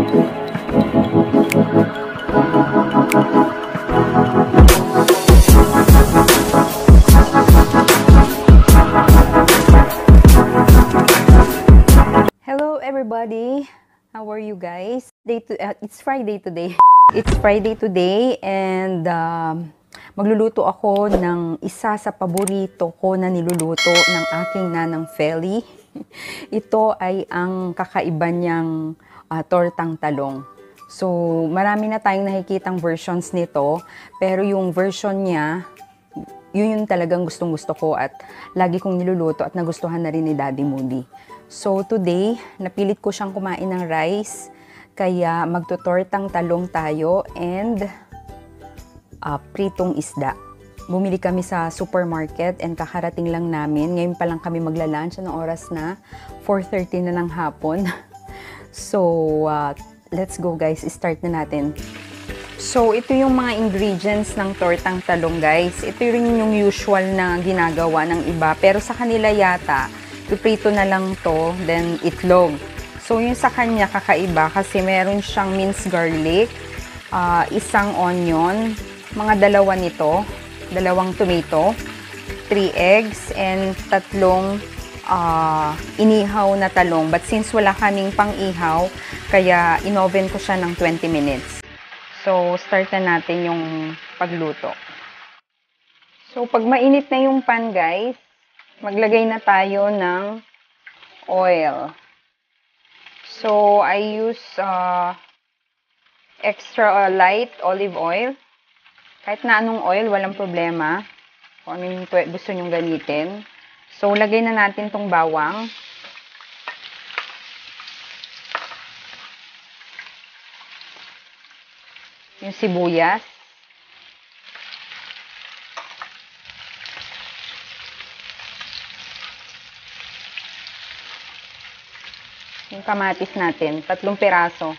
Hello everybody! How are you guys? It's Friday today. It's Friday today and magluluto ako ng isa sa paborito ko na niluluto ng aking nanang Feli. Ito ay ang kakaiba niyang tortang talong. So, marami na tayong nakikitang versions nito, pero yung version niya, yun yung talagang gustong-gusto ko at lagi kong niluluto at nagustuhan na rin ni Daddy Moody. So today, napilit ko siyang kumain ng rice, kaya magtutortang talong tayo and pritong isda. Bumili kami sa supermarket and kakarating lang namin. Ngayon pa lang kami magla-lunch ng oras na 4:30 na ng hapon. So, let's go guys, start na natin. So, ito yung mga ingredients ng tortang talong guys. Ito rin yung usual na ginagawa ng iba, pero sa kanila yata, piprito na lang to, then itlog. So, yung sa kanya kakaiba kasi meron siyang minced garlic, isang onion, mga dalawa nito, dalawang tomato, 3 eggs, and tatlong inihaw na talong. But since wala kaming pang-ihaw, kaya in-oven ko siya ng 20 minutes. So, start na natin yung pagluto. So, pag mainit na yung pan guys, maglagay na tayo ng oil. So, I use extra light olive oil. Kahit na anong oil, walang problema. Kung ano yung gusto nyong gamitin. So, lagay na natin tong bawang. Yung sibuyas. Yung kamatis natin, 3 piraso.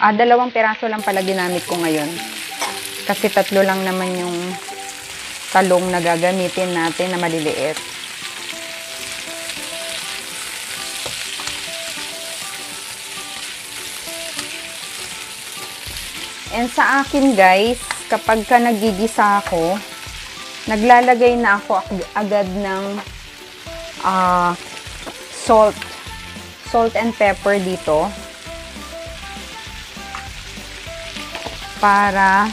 2 piraso lang pala ginamit ko ngayon. Kasi 3 lang naman yung talong na gagamitin natin na maliliit. And sa akin guys, kapag ka nagigisa ako, naglalagay na ako agad ng salt and pepper dito para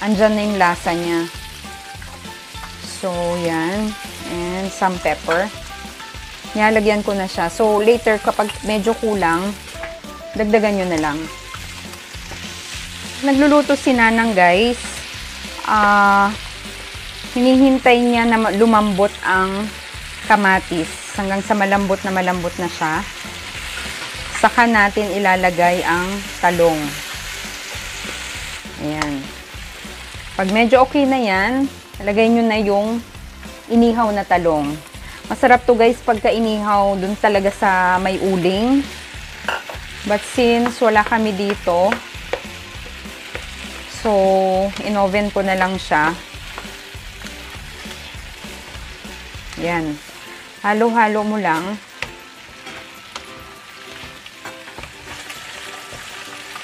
andyan na yung lasa niya. So, yan. And some pepper. Nilalagyan ko na siya. So, later, kapag medyo kulang, dagdagan nyo na lang. Nagluluto si Nanang, guys. Hinihintay niya na lumambot ang kamatis. Hanggang sa malambot na siya. Saka natin ilalagay ang talong. Ayan. Pag medyo okay na yan, ilagay nyo na yung inihaw na talong. Masarap to guys pagka inihaw dun talaga sa may uling. But since wala kami dito, so in-oven ko na lang siya. Ayan. Halo-halo mo lang.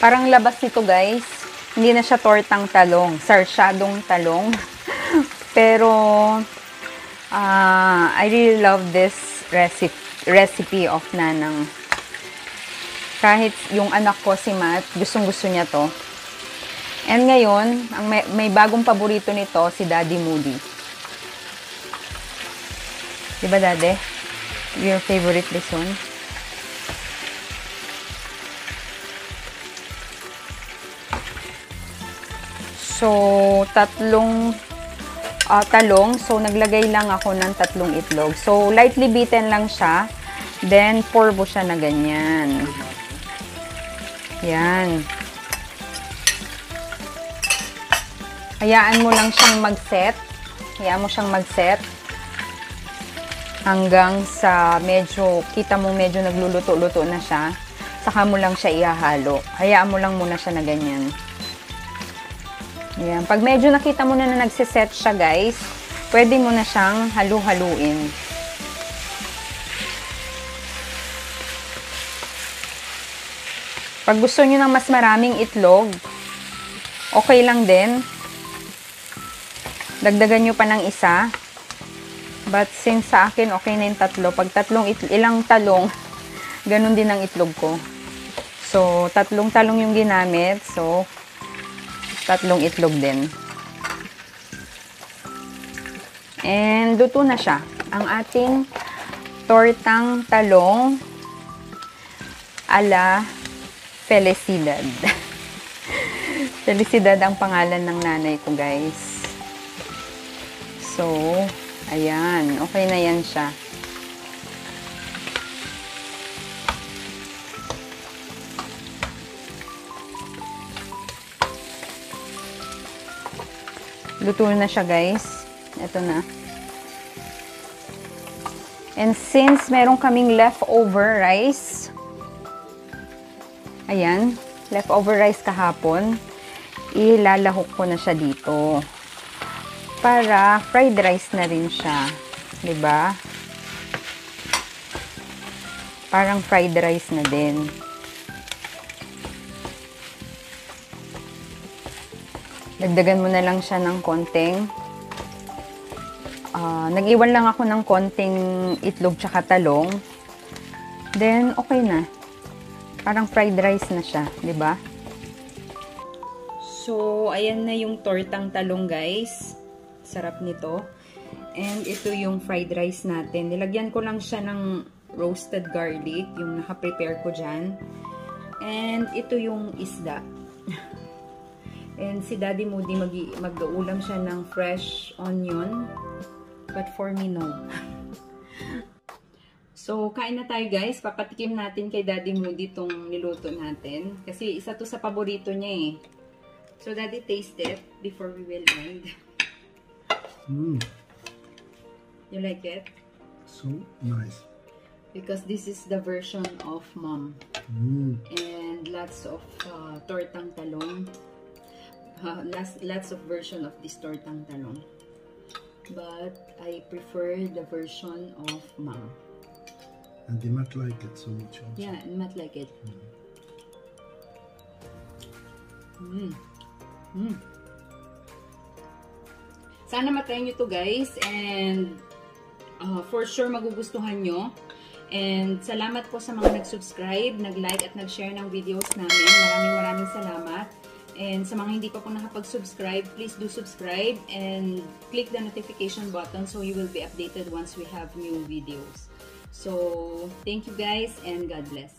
Parang labas nito guys, hindi na siya tortang talong, sarsyadong talong. Pero, I really love this recipe of Nanang. Kahit yung anak ko si Matt, gustong-gusto niya to. And ngayon, may bagong paborito nito, si Daddy Moody. Diba Daddy? Your favorite this one? So, 3 talong. So, naglagay lang ako ng 3 itlog. So, lightly beaten lang siya. Then, pour mo siya na ganyan. Yan. Hayaan mo lang siyang mag-set. Hayaan mo siyang mag-set. Hanggang sa medyo, kita mo medyo nagluluto-luto na siya. Saka mo lang siya ihahalo. Hayaan mo lang muna siya na ganyan. Ayan. Pag medyo nakita mo na nagsiset siya guys, pwede mo na siyang halu-haluin. Pag gusto nyo ng mas maraming itlog, okay lang din. Dagdagan nyo pa ng isa. But since sa akin, okay na yung tatlo. Pag ilang talong, ganun din ang itlog ko. So, 3 talong yung ginamit. So, 3 itlog din. And, luto na siya. Ang ating tortang talong ala Felicidad. Felicidad ang pangalan ng nanay ko, guys. So, ayan. Okay na yan siya. Luto na siya, guys. Ito na. And since meron kaming leftover rice, ayan, leftover rice kahapon, ilalahok ko na siya dito. Para fried rice na rin siya. 'Di ba? Parang fried rice na din. Dagdagan mo na lang siya ng konting. Nag-iwan lang ako ng konting itlog tsaka talong. Then, okay na. Parang fried rice na siya, 'di ba? So, ayan na yung tortang talong, guys. Sarap nito. And ito yung fried rice natin. Nilagyan ko lang siya ng roasted garlic, yung naka-prepare ko dyan. And ito yung isda. And si Daddy Moody mag-uulam siya ng fresh onion. But for me, no. So, kain na tayo, guys. Papatikim natin kay Daddy Moody itong niluto natin. Kasi isa to sa paborito niya eh. So, Daddy, taste it before we will end. You like it? So nice. Because this is the version of Mom. And lots of tortang talong. Lots of version of this tortang talong. But I prefer the version of Mom. And they might like it so much also. Yeah, and might like it. Sana matry nyo to, guys. And for sure magugustuhan nyo. And salamat po sa mga nag-subscribe, nag-like at nag-share ng videos namin. Maraming salamat. And sa mga hindi pa po nakapag-subscribe, please do subscribe and click the notification button so you will be updated once we have new videos. So, thank you guys and God bless.